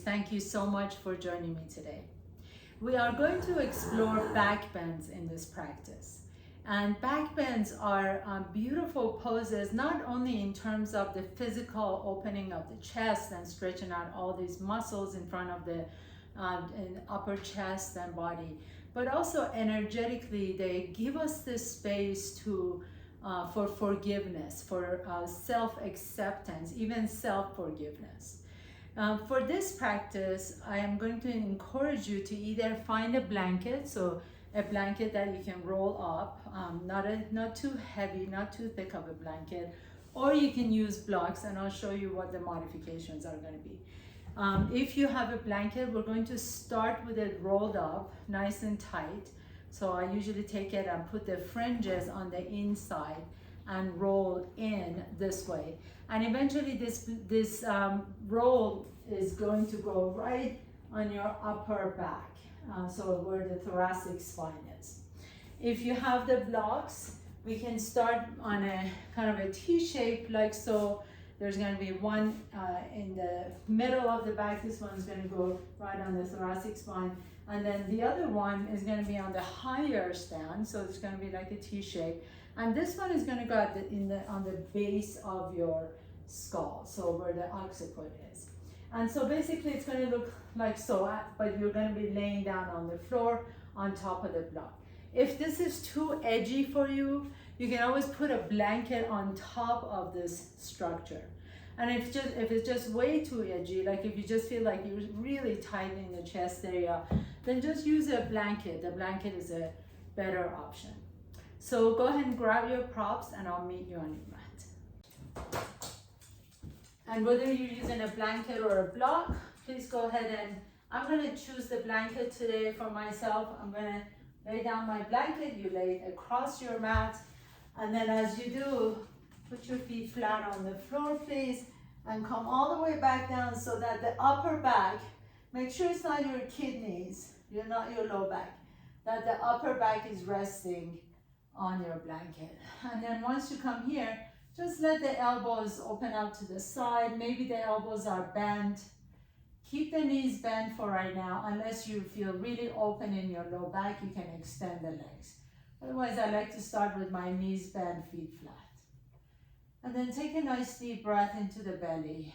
Thank you so much for joining me today. We are going to explore back bends in this practice. And back bends are beautiful poses, not only in terms of the physical opening of the chest and stretching out all these muscles in front of the upper chest and body, but also energetically, they give us this space to for forgiveness, for self-acceptance, even self-forgiveness. For this practice, I am going to encourage you to either find a blanket, so a blanket that you can roll up, not too heavy, not too thick of a blanket, or you can use blocks, and I'll show you what the modifications are going to be. If you have a blanket, we're going to start with it rolled up, nice and tight. So I usually take it and put the fringes on the inside and roll in this way. And eventually this roll is going to go right on your upper back, so where the thoracic spine is. If you have the blocks, we can start on a kind of a T shape like so. There's going to be one in the middle of the back. This one's going to go right on the thoracic spine. And then the other one is going to be on the higher stand. So it's going to be like a T shape. And this one is going to go at on the base of your skull. So where the occiput is. And so basically it's going to look like so, but you're going to be laying down on the floor on top of the block. If this is too edgy for you, you can always put a blanket on top of this structure. And if it's just way too edgy, like if you just feel like you're really tight in the chest area, then just use a blanket. The blanket is a better option. So go ahead and grab your props and I'll meet you on your mat. And whether you're using a blanket or a block, please go ahead and I'm going to choose the blanket today for myself. I'm going to lay down my blanket, you lay it across your mat, and then as you do, put your feet flat on the floor, please, and come all the way back down so that the upper back, make sure it's not your kidneys, you're not your low back, that the upper back is resting on your blanket. And then once you come here, just let the elbows open up to the side. Maybe the elbows are bent. Keep the knees bent for right now. Unless you feel really open in your low back, you can extend the legs. Otherwise, I like to start with my knees bent, feet flat. And then take a nice deep breath into the belly.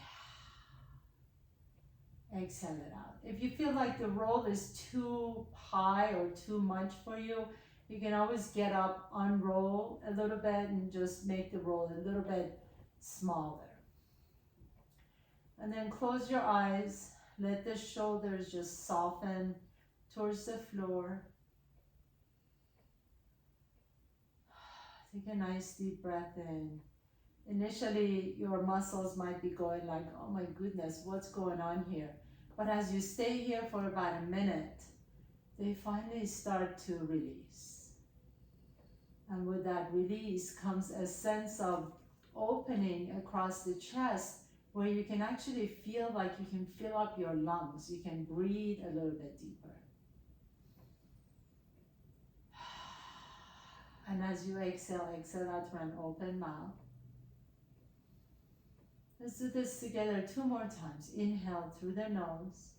Exhale it out. If you feel like the roll is too high or too much for you, you can always get up, unroll a little bit, and just make the roll a little bit smaller. And then close your eyes. Let the shoulders just soften towards the floor. Take a nice deep breath in. Initially, your muscles might be going like, oh my goodness, what's going on here? But as you stay here for about a minute, they finally start to release. And with that release comes a sense of opening across the chest where you can actually feel like you can fill up your lungs. You can breathe a little bit deeper. And as you exhale, exhale out through an open mouth. Let's do this together 2 more times. Inhale through the nose.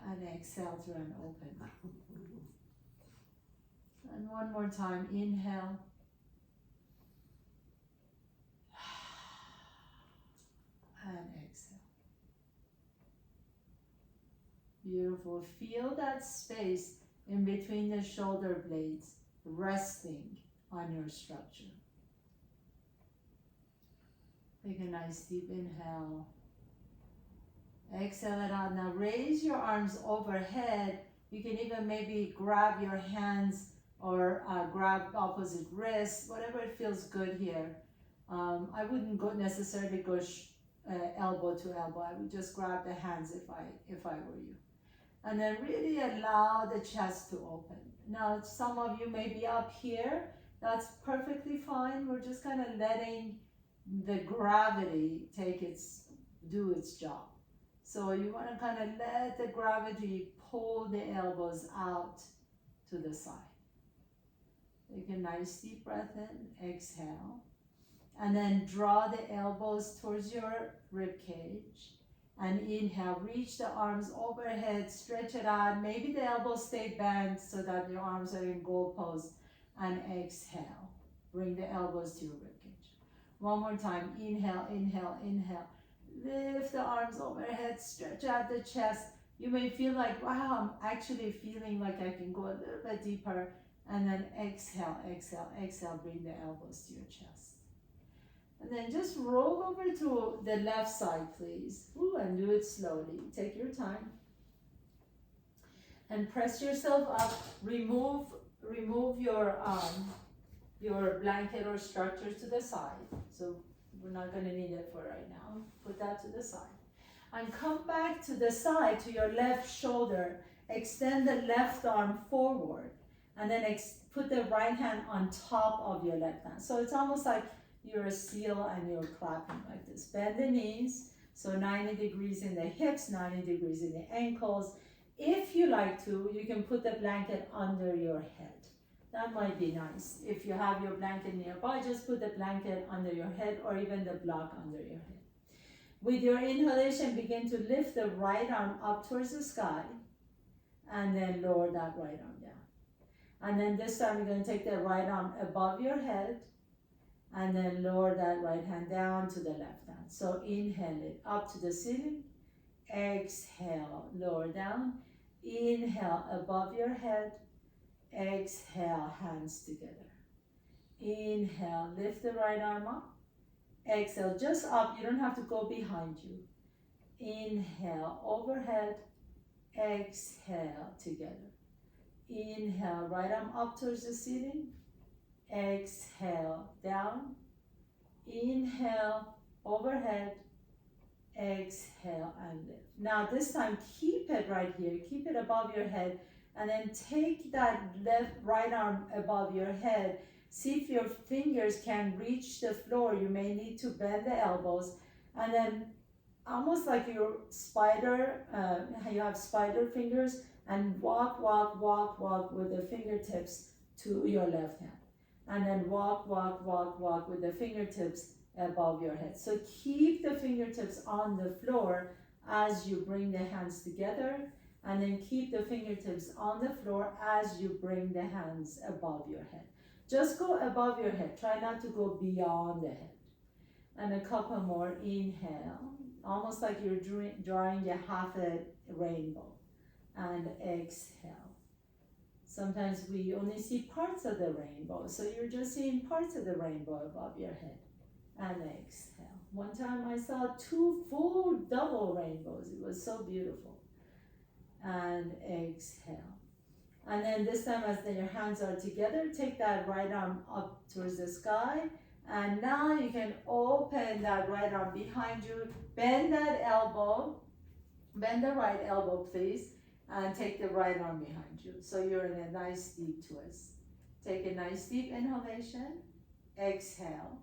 And exhale through an open mouth. And one more time. Inhale. And exhale. Beautiful. Feel that space in between the shoulder blades resting on your structure. Take a nice deep inhale. Exhale it out. Now raise your arms overhead. You can even maybe grab your hands or grab opposite wrists, whatever it feels good here. I wouldn't necessarily go elbow to elbow. I would just grab the hands if I were you. And then really allow the chest to open. Now some of you may be up here. That's perfectly fine. We're just kind of letting the gravity do its job. So you want to kind of let the gravity pull the elbows out to the side. Take a nice deep breath in, exhale. And then draw the elbows towards your rib cage. And inhale, reach the arms overhead, stretch it out. Maybe the elbows stay bent so that your arms are in goal pose. And exhale, bring the elbows to your rib cage. One more time, inhale, inhale, inhale. Lift the arms overhead, stretch out the chest. You may feel like, wow, I'm actually feeling like I can go a little bit deeper. And then exhale, exhale, exhale, bring the elbows to your chest. And then just roll over to the left side, please. Ooh, and do it slowly. Take your time. And press yourself up. Remove your blanket or structure to the side. So we're not going to need it for right now. Put that to the side. And come back to the side, to your left shoulder. Extend the left arm forward. And then put the right hand on top of your left hand. So it's almost like you're a seal and you're clapping like this. Bend the knees, so 90 degrees in the hips, 90 degrees in the ankles. If you like to, you can put the blanket under your head. That might be nice. If you have your blanket nearby, just put the blanket under your head or even the block under your head. With your inhalation, begin to lift the right arm up towards the sky and then lower that right arm down. And then this time you're going to take the right arm above your head and then lower that right hand down to the left hand. So inhale it up to the ceiling. Exhale, lower down. Inhale above your head. Exhale, hands together. Inhale, lift the right arm up. Exhale, just up. You don't have to go behind you. Inhale, overhead. Exhale, together. Inhale, right arm up towards the ceiling. Exhale, down. Inhale, overhead. Exhale, and lift. Now this time, keep it right here. Keep it above your head. And then take that right arm above your head. See if your fingers can reach the floor. You may need to bend the elbows. And then almost like your spider, you have spider fingers, and walk, walk, walk, walk with the fingertips to your left hand. And then walk, walk, walk, walk with the fingertips above your head. So keep the fingertips on the floor as you bring the hands together, and then keep the fingertips on the floor as you bring the hands above your head. Just go above your head. Try not to go beyond the head. And a couple more. Inhale, almost like you're drawing a half a rainbow. And exhale. Sometimes we only see parts of the rainbow, so you're just seeing parts of the rainbow above your head. And exhale. One time I saw 2 full double rainbows. It was so beautiful. And exhale. And then this time, as your hands are together, take that right arm up towards the sky. And now you can open that right arm behind you. Bend that elbow. Bend the right elbow, please. And take the right arm behind you. So you're in a nice deep twist. Take a nice deep inhalation. Exhale.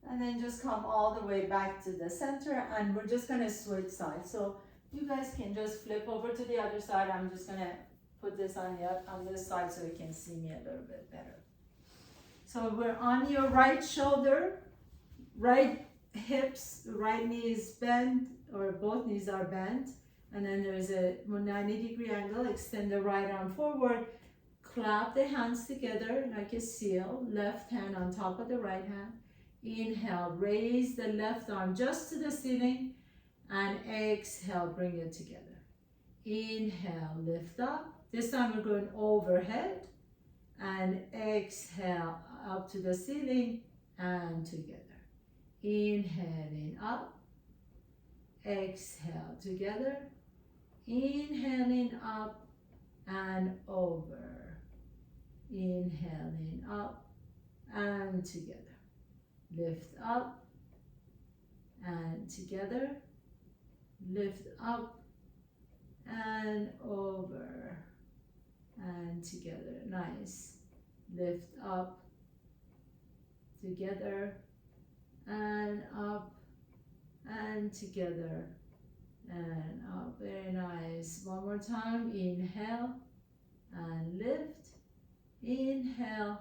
And then just come all the way back to the center. And we're just going to switch sides. So you guys can just flip over to the other side. I'm just going to put this on this side so you can see me a little bit better. So we're on your right shoulder, right hips, right knee is bent, or both knees are bent. And then there's a 90-degree angle. Extend the right arm forward. Clap the hands together like a seal. Left hand on top of the right hand. Inhale, raise the left arm just to the ceiling. And exhale, bring it together. Inhale, lift up. This time we're going overhead. And exhale, up to the ceiling and together. Inhaling up. Exhale, together. Inhaling up and over. Inhaling up and together. Lift up and together. Lift up and over and together. Nice. Lift up, together, and up and together and up. Very nice. One more time. Inhale and lift. Inhale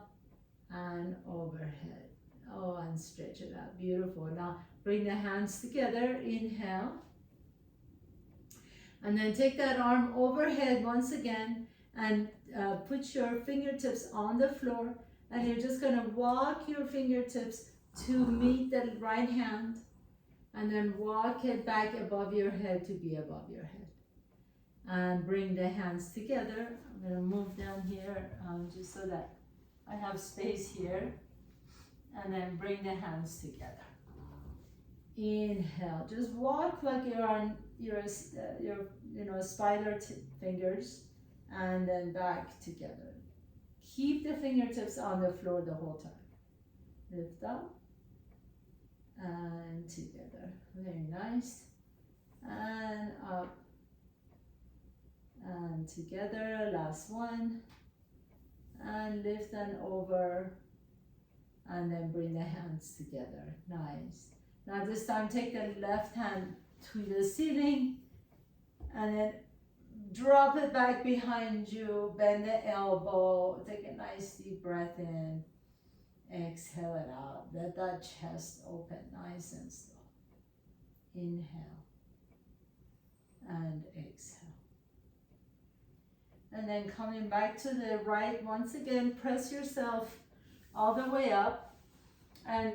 and overhead. Oh, and stretch it out. Beautiful. Now bring the hands together. Inhale. And then take that arm overhead once again and put your fingertips on the floor. And you're just going to walk your fingertips to meet the right hand. And then walk it back above your head to be above your head. And bring the hands together. I'm going to move down here just so that I have space here. And then bring the hands together. Inhale. Just walk like you're on your spider fingers, and then back together. Keep the fingertips on the floor the whole time. Lift up and together. Very nice. And up and together. Last one. And lift and over. And then bring the hands together. Nice. Now this time take the left hand to the ceiling and then drop it back behind you. Bend the elbow. Take a nice deep breath in. Exhale it out. Let that chest open nice and slow. Inhale and exhale. And then coming back to the right, once again, press yourself all the way up and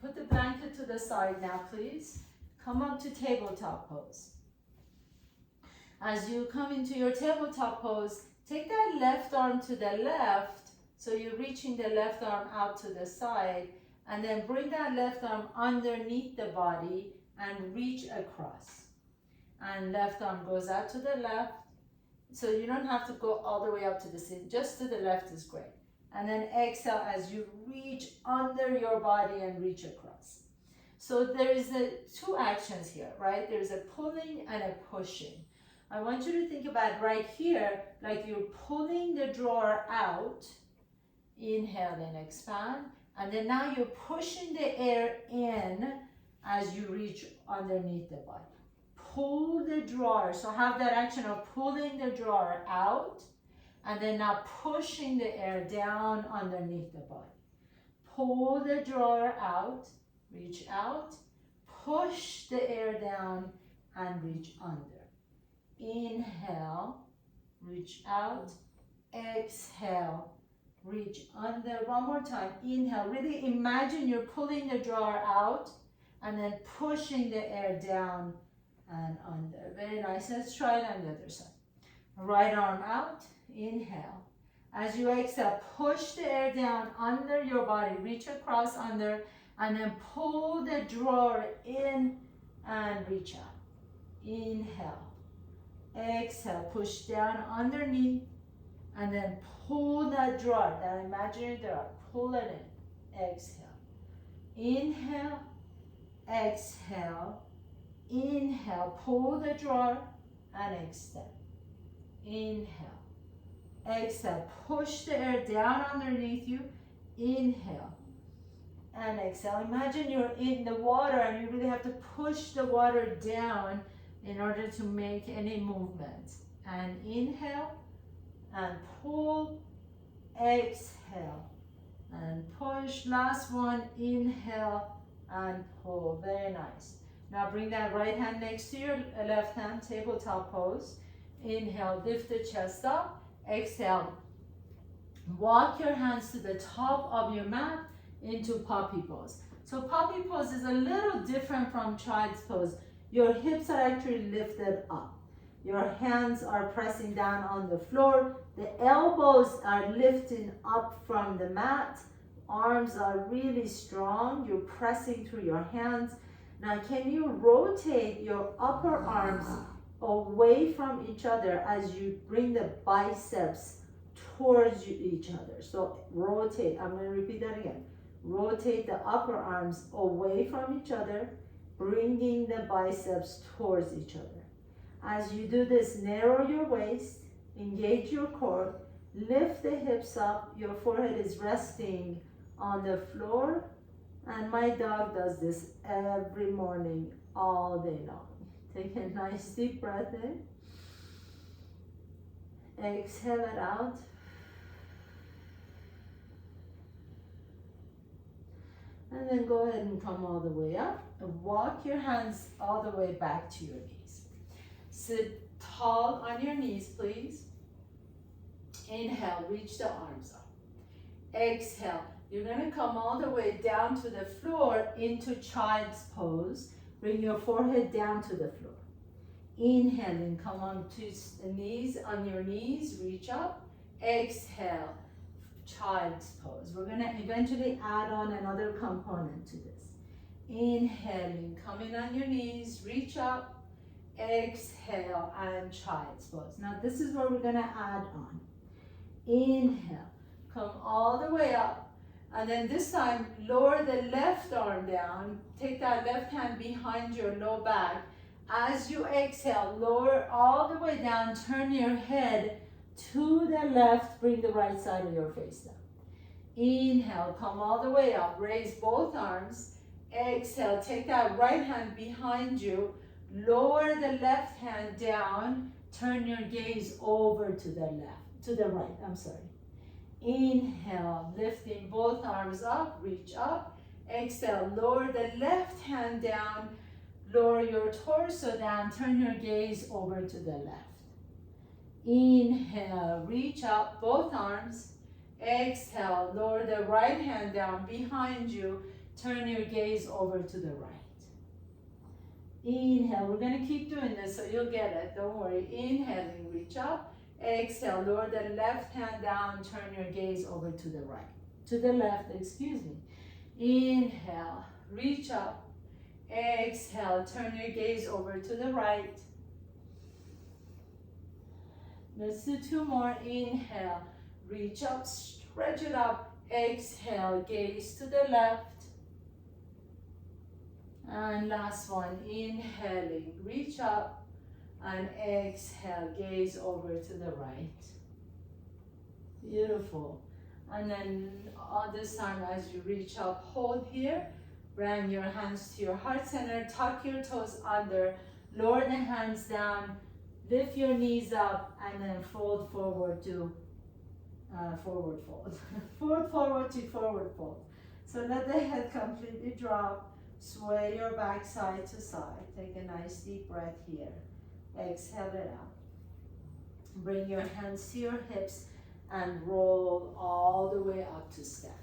put the blanket to the side now, please. Come up to tabletop pose. As you come into your tabletop pose, take that left arm to the left, so you're reaching the left arm out to the side, and then bring that left arm underneath the body and reach across. And left arm goes out to the left, so you don't have to go all the way up to the ceiling, just to the left is great. And then exhale as you reach under your body and reach across. So there is two actions here, right? There's a pulling and a pushing. I want you to think about right here, like you're pulling the drawer out. Inhale and expand. And then now you're pushing the air in as you reach underneath the body. Pull the drawer. So have that action of pulling the drawer out. And then now pushing the air down underneath the body. Pull the drawer out, reach out, push the air down and reach under. Inhale, reach out, exhale, reach under. One more time, inhale, really imagine you're pulling the drawer out and then pushing the air down and under. Very nice, let's try it on the other side. Right arm out. Inhale. As you exhale, push the air down under your body, reach across under, and then pull the drawer in and reach out. Inhale. Exhale, push down underneath, and then pull that drawer, that imaginary drawer, pull it in. Exhale. Inhale. Exhale. Inhale, pull the drawer and extend. Inhale. Exhale, push the air down underneath you. Inhale and exhale. Imagine you're in the water and you really have to push the water down in order to make any movement. And inhale and pull, exhale and push. Last one, inhale and pull. Very nice. Now bring that right hand next to your left hand, tabletop pose. Inhale, lift the chest up. Exhale, walk your hands to the top of your mat into puppy pose. So puppy pose is a little different from child's pose. Your hips are actually lifted up. Your hands are pressing down on the floor. The elbows are lifting up from the mat. Arms are really strong. You're pressing through your hands. Now can you rotate your upper arms away from each other as you bring the biceps towards each other? So rotate, I'm going to repeat that again. Rotate the upper arms away from each other, bringing the biceps towards each other. As you do this, narrow your waist, engage your core, lift the hips up, your forehead is resting on the floor, and my dog does this every morning, all day long. Take a nice deep breath in. Exhale it out. And then go ahead and come all the way up and walk your hands all the way back to your knees. Sit tall on your knees, please. Inhale, reach the arms up. Exhale, you're gonna come all the way down to the floor into child's pose. Bring your forehead down to the floor. Inhaling, come on to the knees, on your knees, reach up. Exhale, child's pose. We're gonna eventually add on another component to this. Inhaling, coming on your knees, reach up. Exhale, and child's pose. Now this is where we're gonna add on. Inhale, come all the way up, and then this time lower the left arm down. Take that left hand behind your low back. As you exhale, lower all the way down, turn your head to the left, bring the right side of your face down. Inhale, come all the way up, raise both arms. Exhale, take that right hand behind you, lower the left hand down, turn your gaze over to the left, to the right, I'm sorry. Inhale, lifting both arms up, reach up. Exhale, lower the left hand down, lower your torso down, turn your gaze over to the left. Inhale, reach up, both arms. Exhale, lower the right hand down behind you, turn your gaze over to the right. Inhale, we're gonna keep doing this so you'll get it, don't worry. Inhaling, reach up. Exhale, lower the left hand down, turn your gaze over to the right. To the left, excuse me. Inhale, reach up. Exhale, turn your gaze over to the right. Let's do two more. Inhale, reach up, stretch it up. Exhale, gaze to the left. And last one, inhaling, reach up. And exhale, gaze over to the right. Beautiful. And then all this time as you reach up, hold here. Bring your hands to your heart center, tuck your toes under, lower the hands down, lift your knees up, and then fold forward to forward fold. Forward to forward fold. So let the head completely drop, sway your back side to side. Take a nice deep breath here. Exhale it out. Bring your hands to your hips and roll all the way up to standing.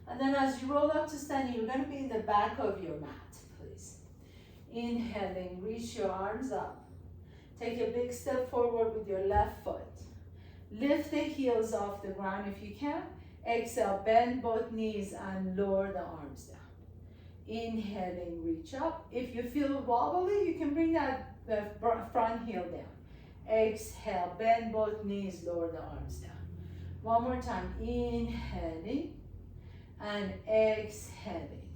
And then as you roll up to standing, you're going to be in the back of your mat, please. Inhaling, reach your arms up. Take a big step forward with your left foot. Lift the heels off the ground if you can. Exhale, bend both knees and lower the arms down. Inhaling, reach up. If you feel wobbly, you can bring that front heel down. Exhale, bend both knees, lower the arms down. One more time, inhaling and exhaling.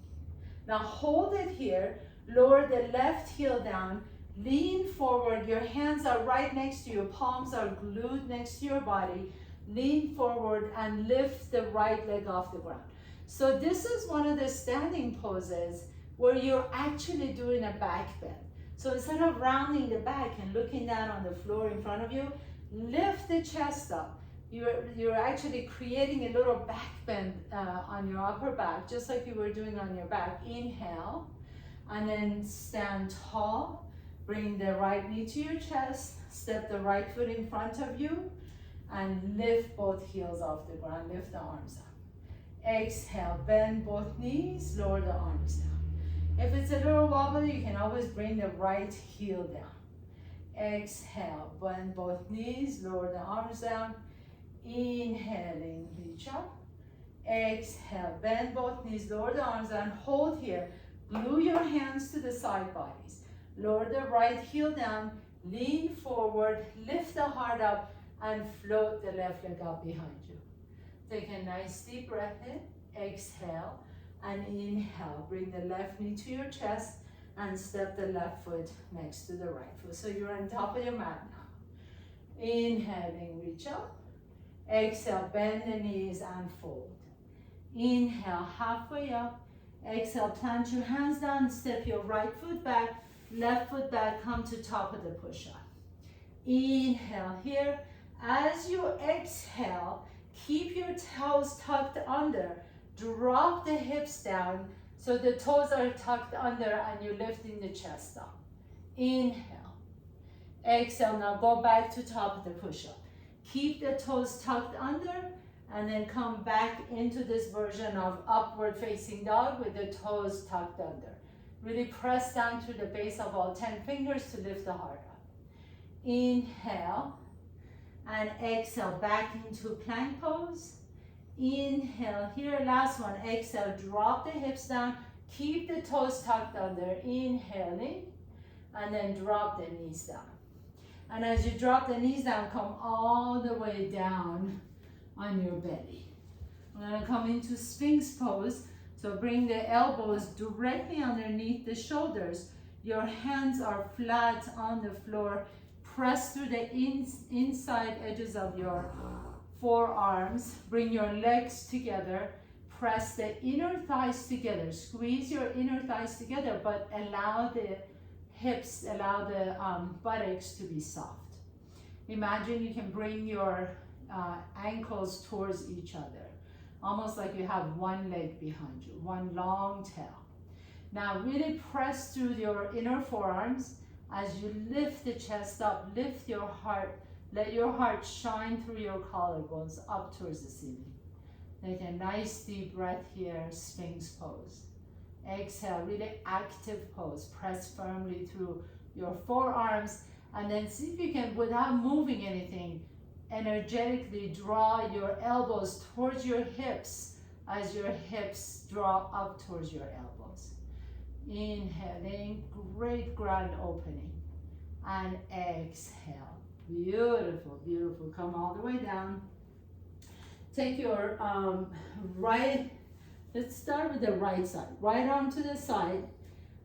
Now hold it here, lower the left heel down, lean forward, your hands are right next to you, palms are glued next to your body, lean forward and lift the right leg off the ground. So this is one of the standing poses where you're actually doing a back bend. So instead of rounding the back and looking down on the floor in front of you, lift the chest up. You're actually creating a little back bend on your upper back, just like you were doing on your back. Inhale, and then stand tall. Bring the right knee to your chest, step the right foot in front of you, and lift both heels off the ground, lift the arms up. Exhale, bend both knees, lower the arms down. If it's a little wobbly, you can always bring the right heel down. Exhale, bend both knees, lower the arms down. Inhaling, reach up. Exhale, bend both knees, lower the arms down, hold here. Glue your hands to the side bodies. Lower the right heel down, lean forward, lift the heart up, and float the left leg up behind you. Take a nice deep breath in, exhale, and inhale. Bring the left knee to your chest and step the left foot next to the right foot. So you're on top of your mat now. Inhaling, reach up. Exhale, bend the knees and fold. Inhale, halfway up. Exhale, plant your hands down, step your right foot back, left foot back, come to top of the push-up. Inhale here. As you exhale, keep your toes tucked under. Drop the hips down so the toes are tucked under and you're lifting the chest up. Inhale. Exhale. Now go back to top of the push-up. Keep the toes tucked under and then come back into this version of upward facing dog with the toes tucked under. Really press down to the base of all 10 fingers to lift the heart up. Inhale and exhale back into plank pose. Inhale, here, last one. Exhale, drop the hips down. Keep the toes tucked under. Inhaling, and then drop the knees down. And as you drop the knees down, come all the way down on your belly. We're gonna come into Sphinx pose. So bring the elbows directly underneath the shoulders. Your hands are flat on the floor. Press through the inside edges of your forearms. Bring your legs together. Press the inner thighs together. Squeeze your inner thighs together, but allow the hips, allow the buttocks to be soft. Imagine you can bring your ankles towards each other, almost like you have one leg behind you, one long tail. Now really press through your inner forearms as you lift the chest up, lift your heart, let your heart shine through your collarbones up towards the ceiling. Take a nice deep breath here, Sphinx pose. Exhale, really active pose. Press firmly through your forearms and then see if you can, without moving anything, energetically draw your elbows towards your hips as your hips draw up towards your elbows. Inhaling, great grand opening. And exhale. Beautiful, beautiful. Come all the way down. Take your right, let's start with the right side. Right arm to the side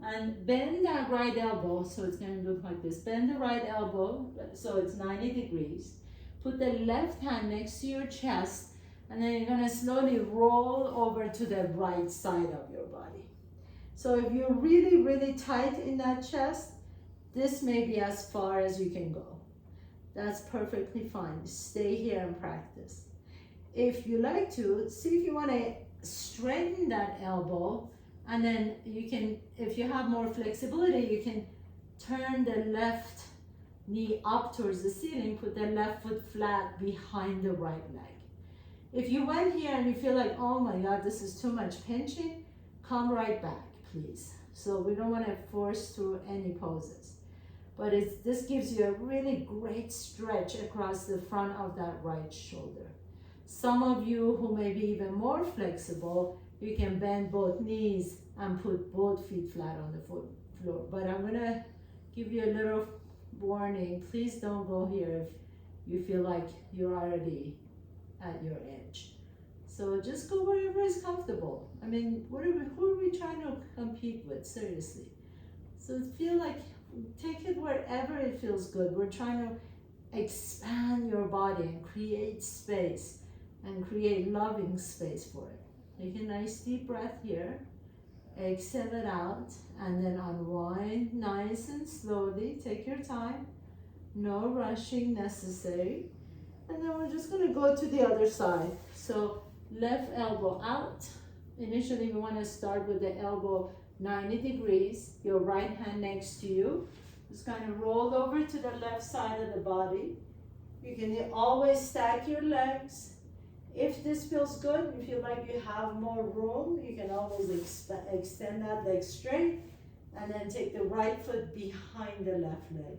and bend that right elbow, so it's going to look like this. Bend the right elbow so it's 90 degrees. Put the left hand next to your chest and then you're going to slowly roll over to the right side of your body. So if you're really, really tight in that chest, this may be as far as you can go. That's perfectly fine. Stay here and practice. If you like to, see if you want to straighten that elbow, and then you can, if you have more flexibility, you can turn the left knee up towards the ceiling, put the left foot flat behind the right leg. If you went here and you feel like, oh my God, this is too much pinching, come right back, please. So we don't want to force through any poses. But this gives you a really great stretch across the front of that right shoulder. Some of you who may be even more flexible, you can bend both knees and put both feet flat on the floor. But I'm gonna give you a little warning. Please don't go here if you feel like you're already at your edge. So just go wherever is comfortable. I mean, who are we trying to compete with, seriously? So feel like, take it wherever it feels good. We're trying to expand your body and create space and create loving space for it. Take a nice deep breath here. Exhale it out and then unwind nice and slowly. Take your time. No rushing necessary. And then we're just going to go to the other side. So left elbow out. Initially we want to start with the elbow 90 degrees. Your right hand next to you. Just kind of roll over to the left side of the body. You can always stack your legs. If this feels good, you feel like you have more room, you can always extend that leg straight and then take the right foot behind the left leg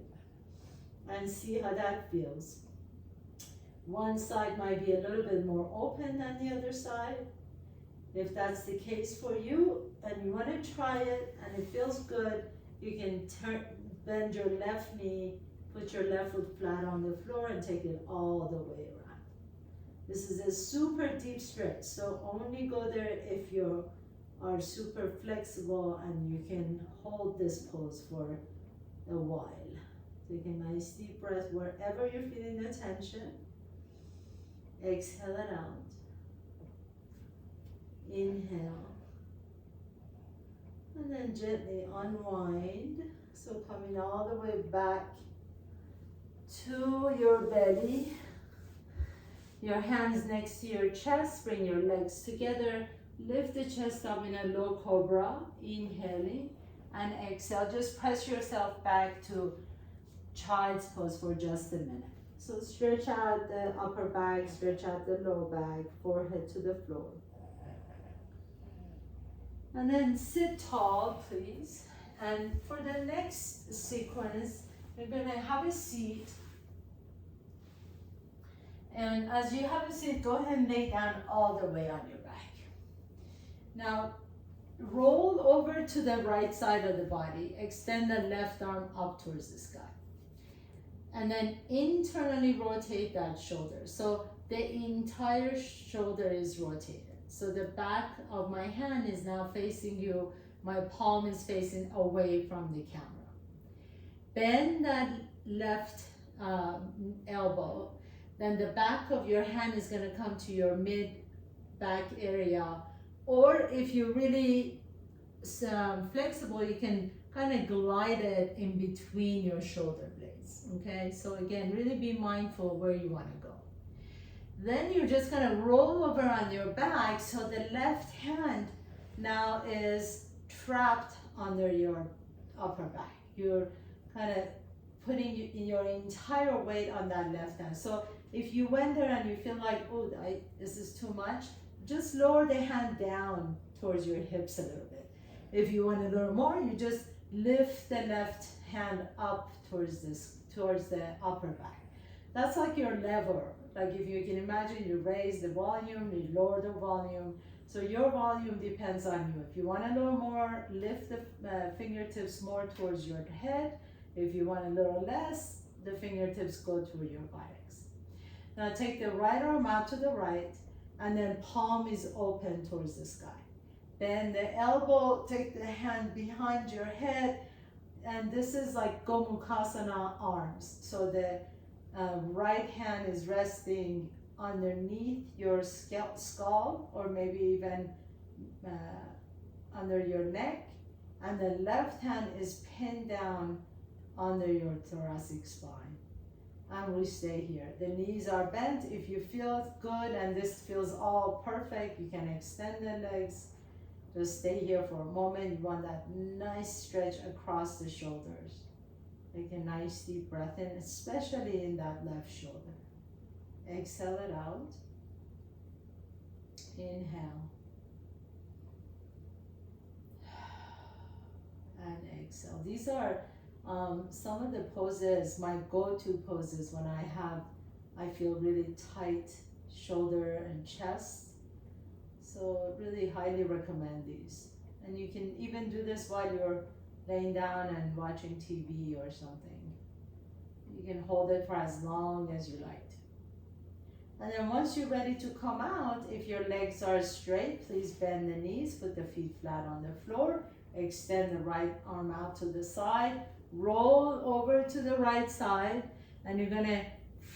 and see how that feels. One side might be a little bit more open than the other side. If that's the case for you and you want to try it and it feels good, you can bend your left knee, put your left foot flat on the floor and take it all the way around. This is a super deep stretch, so only go there if you are super flexible and you can hold this pose for a while. Take a nice deep breath wherever you're feeling the tension. Exhale it out. Inhale. And then gently unwind. So coming all the way back to your belly. Your hands next to your chest, bring your legs together, Lift the chest up in a low cobra, inhaling, and exhale. Just press yourself back to child's pose for just a minute. So stretch out the upper back, stretch out the lower back, forehead to the floor. And then sit tall, please. And for the next sequence, you're gonna have a seat. And as you have a seat, go ahead and lay down all the way on your back. Now, roll over to the right side of the body. Extend the left arm up towards the sky. And then internally rotate that shoulder. So the entire shoulder is rotated. So the back of my hand is now facing you. My palm is facing away from the camera. Bend that left elbow. Then the back of your hand is going to come to your mid back area. Or if you're really flexible, you can kind of glide it in between your shoulder blades. Okay, so again, really be mindful where you want to go. Then you're just going to roll over on your back, so the left hand now is trapped under your upper back. You're kind of putting your entire weight on that left hand. So if you went there and you feel like, oh, this is too much, just lower the hand down towards your hips a little bit. If you want a little more, you just lift the left hand up towards the upper back. That's like your lever. Like if you can imagine, you raise the volume, you lower the volume. So your volume depends on you. If you want a little more, lift the fingertips more towards your head. If you want a little less, the fingertips go toward your buttocks. Now take the right arm out to the right, and then palm is open towards the sky. Bend the elbow, take the hand behind your head, and this is like Gomukhasana arms. So the right hand is resting underneath your skull, or maybe even under your neck, and the left hand is pinned down under your thoracic spine. And we stay here. The knees are bent. If you feel good and this feels all perfect, you can extend the legs. Just stay here for a moment. You want that nice stretch across the shoulders. Take a nice deep breath in, especially in that left shoulder. Exhale it out. Inhale. And exhale. These are some of the poses, my go-to poses when I feel really tight shoulder and chest. So really highly recommend these. And you can even do this while you're laying down and watching TV or something. You can hold it for as long as you like. And then once you're ready to come out, if your legs are straight, please bend the knees, put the feet flat on the floor, extend the right arm out to the side, roll over to the right side, and you're gonna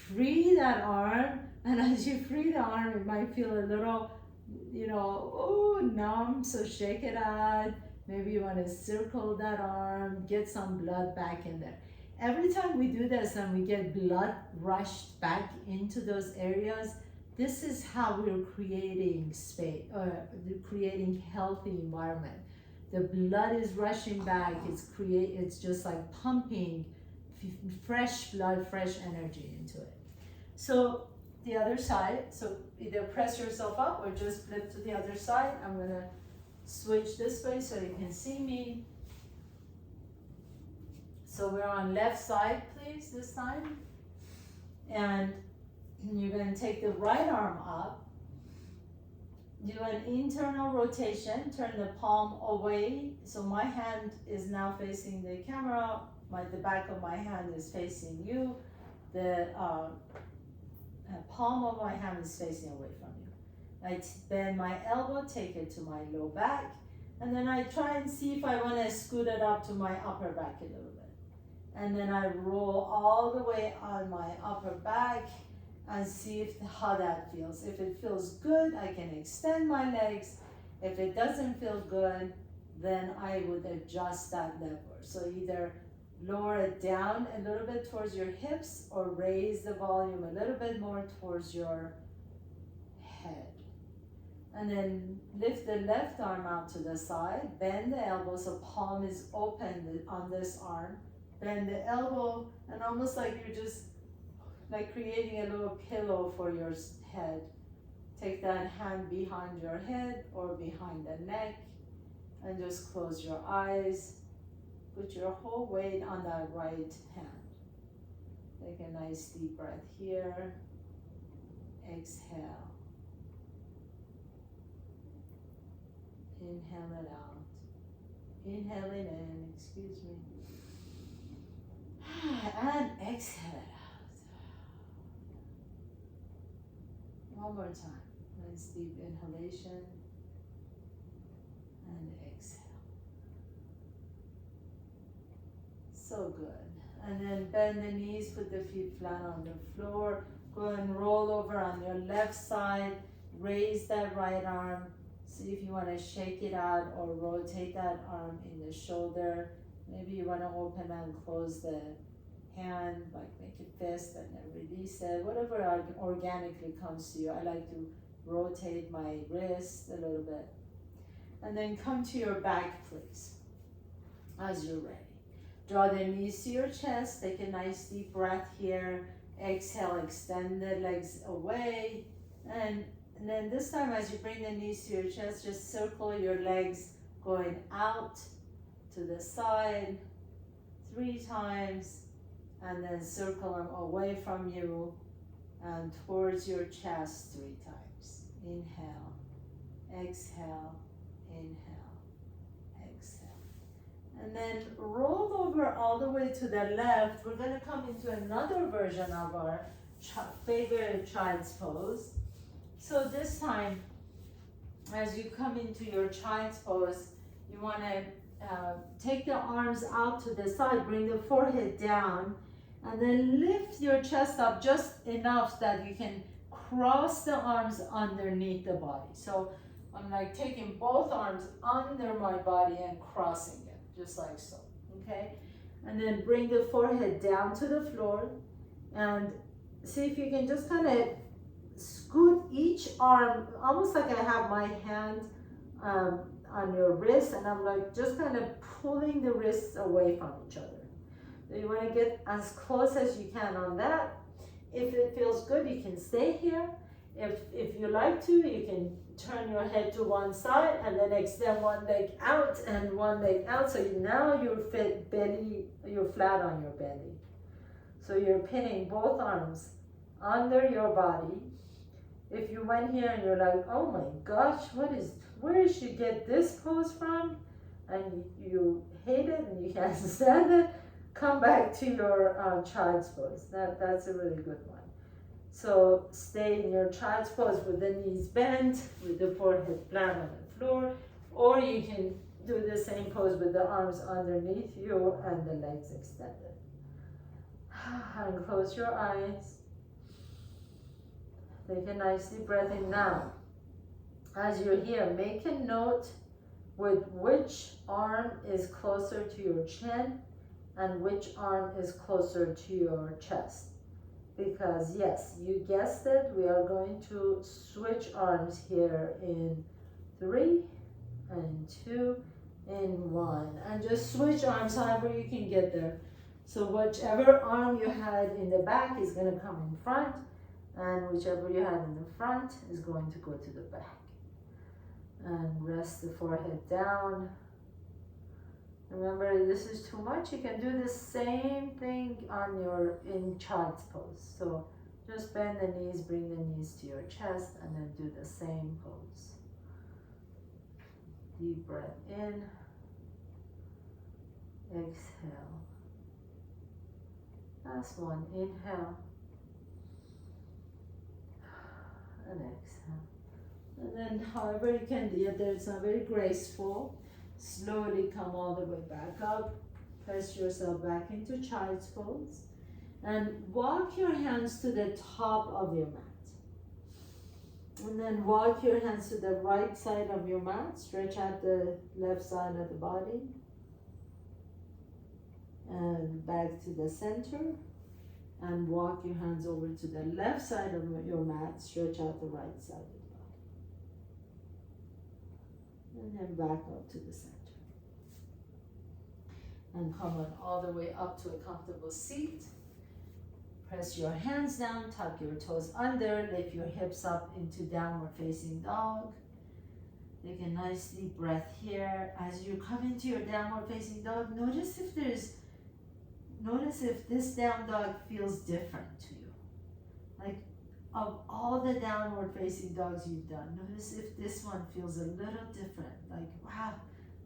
free that arm. And as you free the arm, it might feel a little, numb, so shake it out. Maybe you wanna circle that arm, get some blood back in there. Every time we do this and we get blood rushed back into those areas, this is how we're creating space, creating healthy environment. The blood is rushing back, it's just like pumping fresh blood, fresh energy into it. So the other side, so either press yourself up or just flip to the other side. I'm gonna switch this way so you can see me. So we're on left side, please, this time. And you're gonna take the right arm up. Do an internal rotation, turn the palm away. So my hand is now facing the camera. The back of my hand is facing you. The palm of my hand is facing away from you. I bend my elbow, take it to my low back. And then I try and see if I wanna scoot it up to my upper back a little bit. And then I roll all the way on my upper back and see how that feels. If it feels good, I can extend my legs. If it doesn't feel good, then I would adjust that lever. So either lower it down a little bit towards your hips or raise the volume a little bit more towards your head. And then lift the left arm out to the side, bend the elbow so palm is open on this arm. Bend the elbow, and almost like you're just like creating a little pillow for your head. Take that hand behind your head or behind the neck, and just close your eyes. Put your whole weight on that right hand. Take a nice deep breath here. Exhale. Inhale it out. Inhale it in, excuse me. And exhale it out. One more time. Nice deep inhalation. And exhale. So good. And then bend the knees, put the feet flat on the floor. Go and roll over on your left side. Raise that right arm. See if you want to shake it out or rotate that arm in the shoulder. Maybe you want to open and close the hand, like make a fist and then release it. Whatever organically comes to you. I like to rotate my wrist a little bit. And then come to your back, please, as you're ready. Draw the knees to your chest. Take a nice deep breath here. Exhale, extend the legs away. And then this time, as you bring the knees to your chest, just circle your legs going out to the side 3 times, and then circle them away from you and towards your chest 3 times. Inhale, exhale, inhale, exhale. And then roll over all the way to the left. We're going to come into another version of our favorite child's pose. So this time, as you come into your child's pose, you want to take the arms out to the side, bring the forehead down, and then lift your chest up just enough that you can cross the arms underneath the body. So I'm like taking both arms under my body and crossing it, just like so, okay? And then bring the forehead down to the floor, and see if you can just kind of scoot each arm, almost like I have my hand on your wrist, and I'm like just kind of pulling the wrists away from each other. So you want to get as close as you can on that. If it feels good, you can stay here. If you like to, you can turn your head to one side and then extend one leg out and one leg out. So now you're flat on your belly. So you're pinning both arms under your body. If you went here and you're like, oh my gosh, where did she get this pose from? And you hate it and you can't stand it, come back to your child's pose. That's a really good one. So stay in your child's pose with the knees bent, with the forehead flat on the floor, or you can do the same pose with the arms underneath you and the legs extended. And close your eyes. Take a nice deep breath in now. As you're here, make a note with which arm is closer to your chin and which arm is closer to your chest. Because yes, you guessed it, we are going to switch arms here in 3 and 2 and 1. And just switch arms however you can get there. So whichever arm you had in the back is going to come in front, and whichever you had in the front is going to go to the back. And rest the forehead down. Remember, this is too much. You can do the same thing in child's pose. So just bend the knees, bring the knees to your chest, and then do the same pose. Deep breath in. Exhale. Last one. Inhale. And exhale. And then however you can get there, it's not very graceful. Slowly come all the way back up. Press yourself back into child's pose. And walk your hands to the top of your mat. And then walk your hands to the right side of your mat. Stretch out the left side of the body. And back to the center. And walk your hands over to the left side of your mat. Stretch out the right side of the body. And then back up to the center. And come on all the way up to a comfortable seat. Press your hands down, tuck your toes under, lift your hips up into downward facing dog. Take a nice deep breath here. As you come into your downward facing dog, notice if this down dog feels different to you. Like, of all the downward facing dogs you've done, notice if this one feels a little different. Like, wow,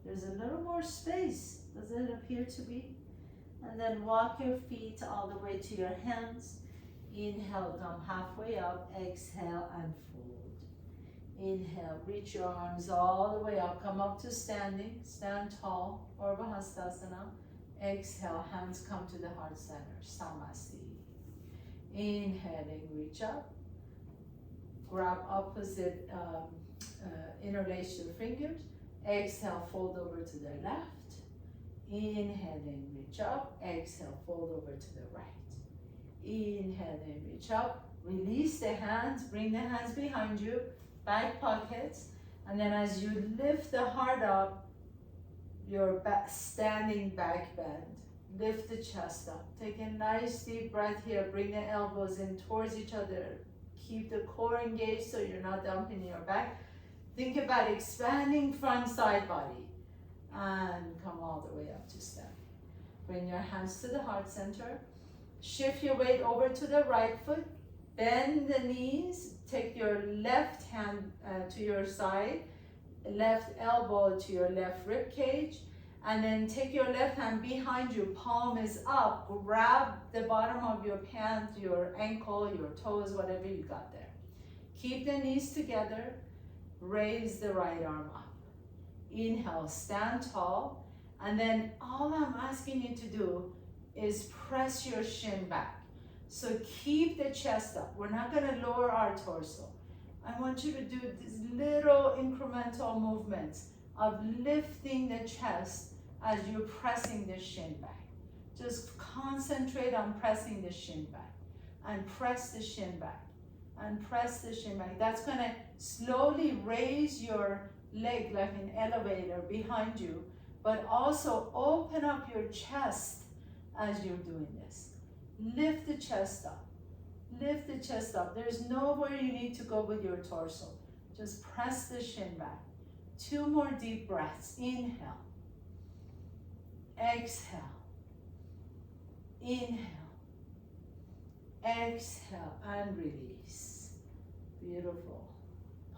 there's a little more space. Does it appear to be? And then walk your feet all the way to your hands. Inhale, come halfway up. Exhale and fold. Inhale, reach your arms all the way up. Come up to standing. Stand tall, or Hastasana. Exhale, hands come to the heart center. Samasti. Inhaling, reach up. Grab opposite, interlace your fingers. Exhale, fold over to the left. Inhaling, reach up. Exhale, fold over to the right. Inhaling, reach up. Release the hands. Bring the hands behind you. Back pockets. And then as you lift the heart up, your standing back bend. Lift the chest up. Take a nice deep breath here. Bring the elbows in towards each other. Keep the core engaged so you're not dumping your back. Think about expanding front side body. And come all the way up to stand. Bring your hands to the heart center. Shift your weight over to the right foot. Bend the knees. Take your left hand to your side. Left elbow to your left rib cage. And then take your left hand behind you. Palm is up. Grab the bottom of your pant, your ankle, your toes, whatever you got there. Keep the knees together. Raise the right arm up. Inhale, stand tall, and then all I'm asking you to do is press your shin back. So keep the chest up. We're not going to lower our torso. I want you to do these little incremental movements of lifting the chest as you're pressing the shin back. Just concentrate on pressing the shin back, and press the shin back, and press the shin back. That's going to slowly raise your leg like an elevator behind you, but also open up your chest as you're doing this. Lift the chest up. Lift the chest up. There's nowhere you need to go with your torso. Just press the shin back. 2 more deep breaths. Inhale. Exhale. Inhale. Exhale and release. Beautiful.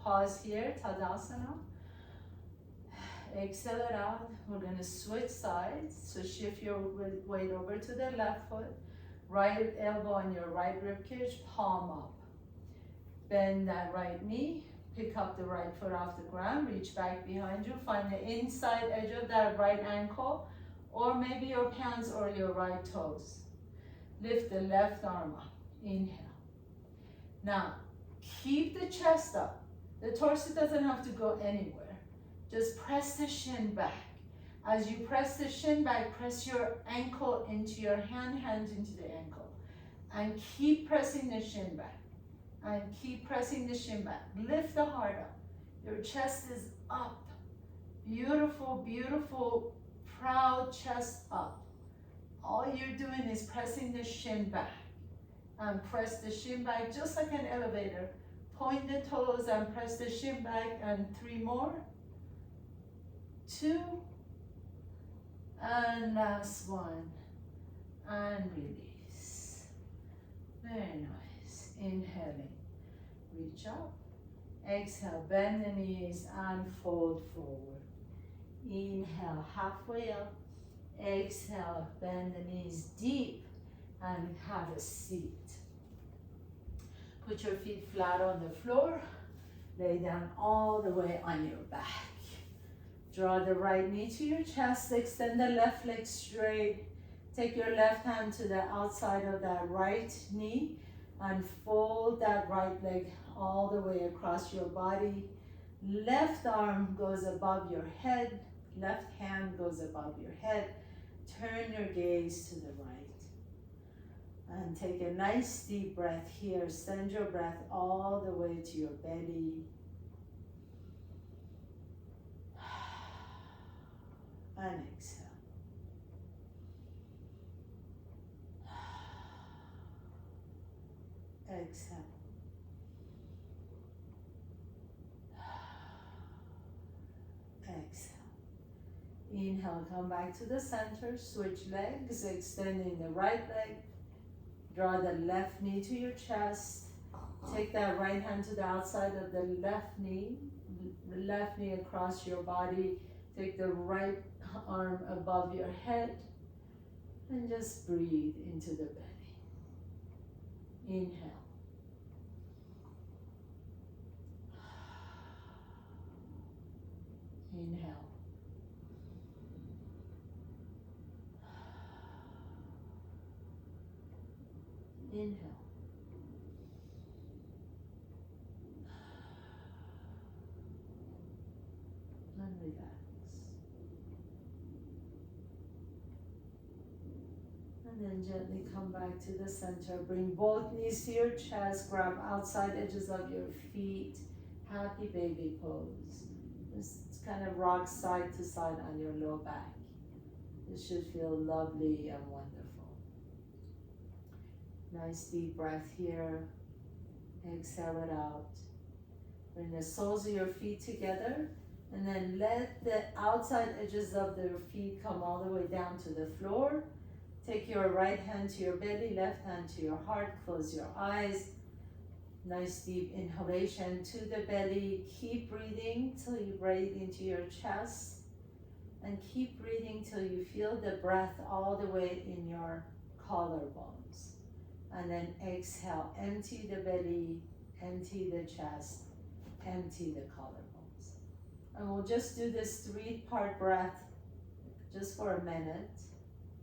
Pause here, Tadasana. Exhale it out. We're going to switch sides. So shift your weight over to the left foot. Right elbow on your right rib cage, palm up. Bend that right knee. Pick up the right foot off the ground. Reach back behind you. Find the inside edge of that right ankle, or maybe your pants or your right toes. Lift the left arm up. Inhale. Now, keep the chest up. The torso doesn't have to go anywhere. Just press the shin back. As you press the shin back, press your ankle into your hand into the ankle. And keep pressing the shin back. And keep pressing the shin back. Lift the heart up. Your chest is up. Beautiful, beautiful, proud chest up. All you're doing is pressing the shin back. And press the shin back just like an elevator. Point the toes and press the shin back, and 3 more. 2. And last one. And release. Very nice. Inhaling. Reach up. Exhale. Bend the knees and fold forward. Inhale. Halfway up. Exhale. Bend the knees deep and have a seat. Put your feet flat on the floor. Lay down all the way on your back. Draw the right knee to your chest. Extend the left leg straight. Take your left hand to the outside of that right knee and fold that right leg all the way across your body. Left arm goes above your head. Left hand goes above your head. Turn your gaze to the right. And take a nice deep breath here. Send your breath all the way to your belly. and exhale. Exhale. Exhale. Inhale, come back to the center, switch legs, extending the right leg. Draw the left knee to your chest. Take that right hand to the outside of the left knee across your body. Take the right arm above your head and just breathe into the belly. Inhale. Inhale. Inhale. And relax. And then gently come back to the center. Bring both knees to your chest. Grab outside edges of your feet. Happy baby pose. Just kind of rock side to side on your low back. This should feel lovely and wonderful. Nice deep breath here. Exhale it out. Bring the soles of your feet together and then let the outside edges of your feet come all the way down to the floor. Take your right hand to your belly, left hand to your heart. Close your eyes. Nice deep inhalation to the belly. Keep breathing till you breathe into your chest. And keep breathing till you feel the breath all the way in your collarbones. And then exhale, empty the belly, empty the chest, empty the collarbones. And we'll just do this 3-part breath just for a minute.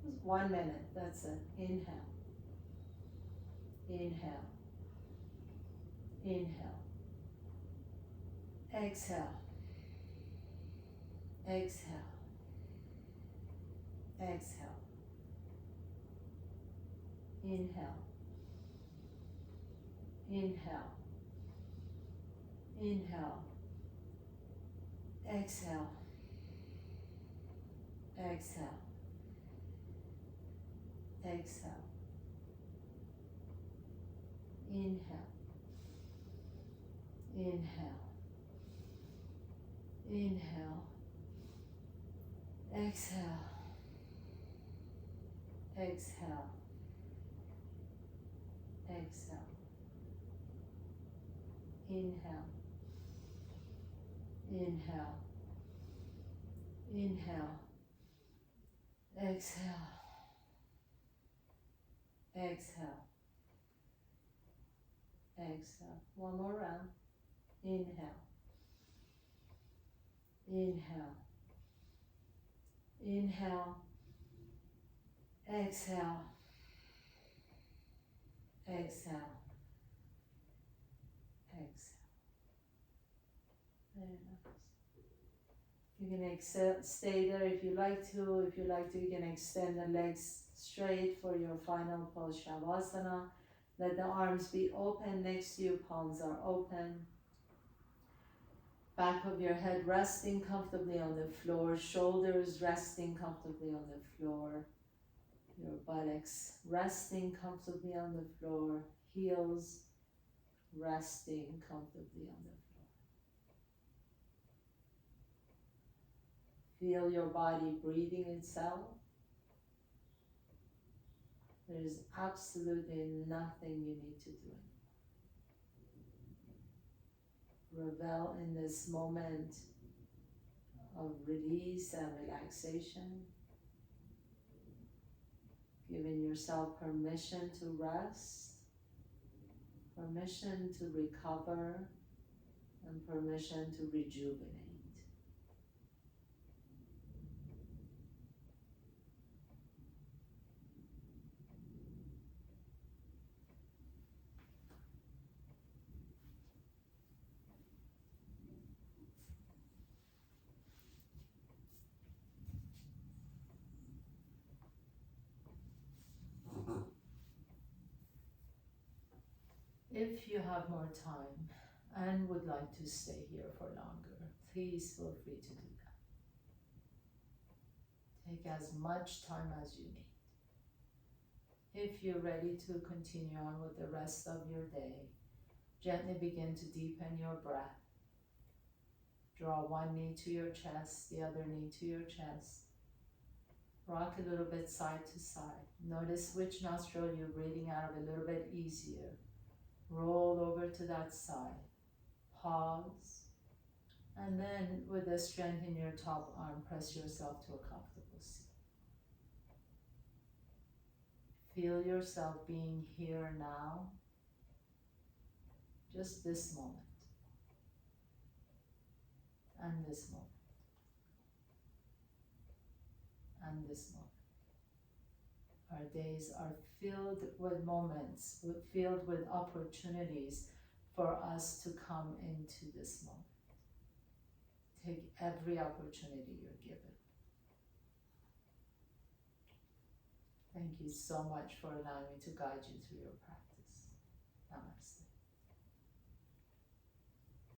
Just 1 minute, that's it. Inhale. Inhale. Inhale. Exhale. Exhale. Exhale. Inhale. Inhale. Inhale. Exhale. Exhale. Exhale. Inhale. Inhale. Inhale. Exhale. Exhale. Exhale. Inhale. Inhale. Inhale. Exhale. Exhale. Exhale. One more round. Inhale. Inhale. Inhale. Exhale. Exhale. Exhale. Very nice. You can stay there if you like to. If you like to, you can extend the legs straight for your final pose, savasana. Let the arms be open next to you, palms are open. Back of your head resting comfortably on the floor, shoulders resting comfortably on the floor. Your buttocks resting comfortably on the floor, heels resting comfortably on the floor. Feel your body breathing itself. There is absolutely nothing you need to do. Revel in this moment of release and relaxation. Giving yourself permission to rest, permission to recover, and permission to rejuvenate. If you have more time and would like to stay here for longer, please feel free to do that. Take as much time as you need. If you're ready to continue on with the rest of your day, gently begin to deepen your breath. Draw one knee to your chest, the other knee to your chest. Rock a little bit side to side. Notice which nostril you're breathing out of a little bit easier. Roll over to that side. Pause. And then with the strength in your top arm, press yourself to a comfortable seat. Feel yourself being here now. Just this moment. And this moment. And this moment. Our days are filled with moments, filled with opportunities for us to come into this moment. Take every opportunity you're given. Thank you so much for allowing me to guide you through your practice.